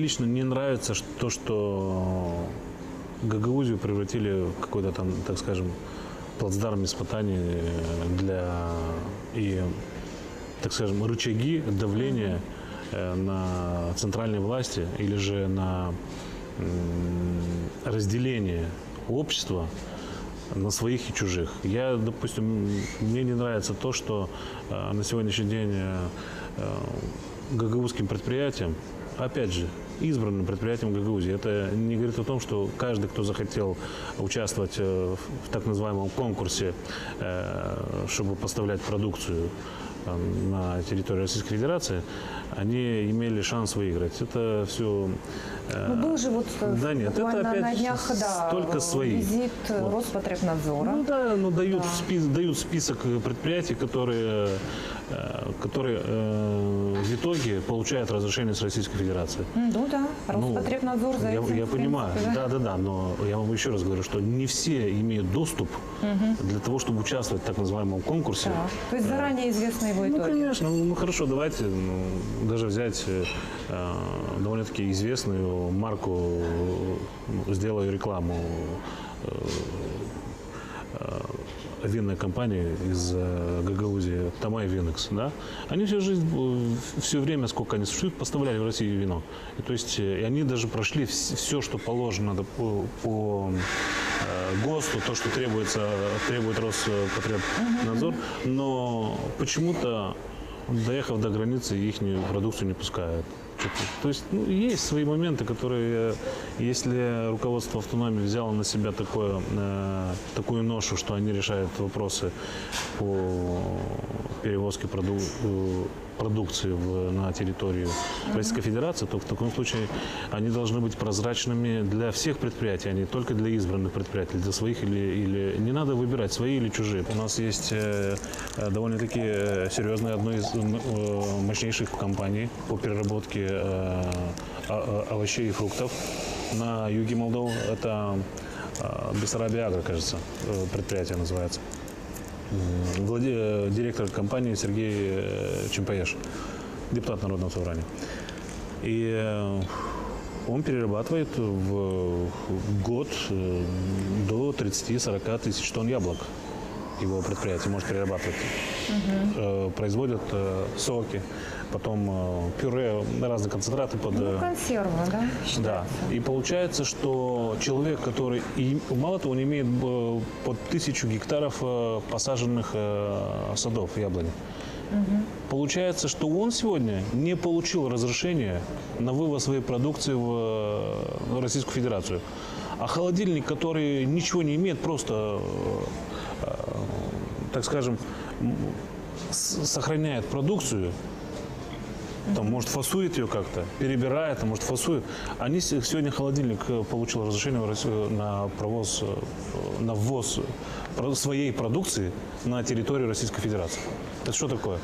лично не нравится то, что Гагаузию превратили в какой-то там, так скажем, плацдарм испытаний для и, так скажем, рычаги давления на центральной власти или же на разделение общества на своих и чужих. Я, допустим, мне не нравится то, что на сегодняшний день гагаузским предприятиям, опять же, избранным предприятием Гагаузии, это не говорит о том, что каждый, кто захотел участвовать в так называемом конкурсе, чтобы поставлять продукцию на территории Российской Федерации, они имели шанс выиграть. Это все... Был же вот да нет, это опять на днях только свои. Визит Роспотребнадзора. Ну да, но дают список предприятий, которые в итоге получают разрешение с Российской Федерации. Ну да, Роспотребнадзор за этим. Я понимаю, да, но я вам еще раз говорю, что не все имеют доступ для того, чтобы участвовать в так называемом конкурсе. Да. То есть заранее известно его итоги. Ну, конечно. Ну, хорошо, давайте даже взять довольно-таки известную марку, сделаю рекламу винной компании из Гагаузии, Тамай Винекс, да? Они всю жизнь, все время, сколько они существуют, поставляли в Россию вино. И, то есть, и они даже прошли все, что положено по ГОСТу, то, что требует Роспотребнадзор, но почему-то, доехав до границы, их продукцию не пускают. То есть есть свои моменты, которые, если руководство автономии взяло на себя такую ношу, что они решают вопросы по перевозке продукции на территорию Российской Федерации, то в таком случае они должны быть прозрачными для всех предприятий, а не только для избранных предприятий, для своих или не надо выбирать, свои или чужие. У нас есть довольно-таки серьезная, одна из мощнейших компаний по переработке овощей и фруктов на юге Молдовы. Это Бессарабия Агро, кажется, предприятие называется. Директор компании Сергей Чемпаеш, депутат Народного собрания. И он перерабатывает в год до 30-40 тысяч тонн яблок. Его предприятие может перерабатывать. Производят соки, потом пюре, разные концентраты под... консервы, да? Да. И получается, что человек, который мало того, он имеет под 1000 гектаров посаженных садов яблони. Получается, что он сегодня не получил разрешения на вывоз своей продукции в Российскую Федерацию. А холодильник, который ничего не имеет, просто, так скажем, сохраняет продукцию, там, может, фасует ее как-то, перебирает, а может, фасует. Они сегодня холодильник получил разрешение на ввоз своей продукции на территорию Российской Федерации. Это что такое?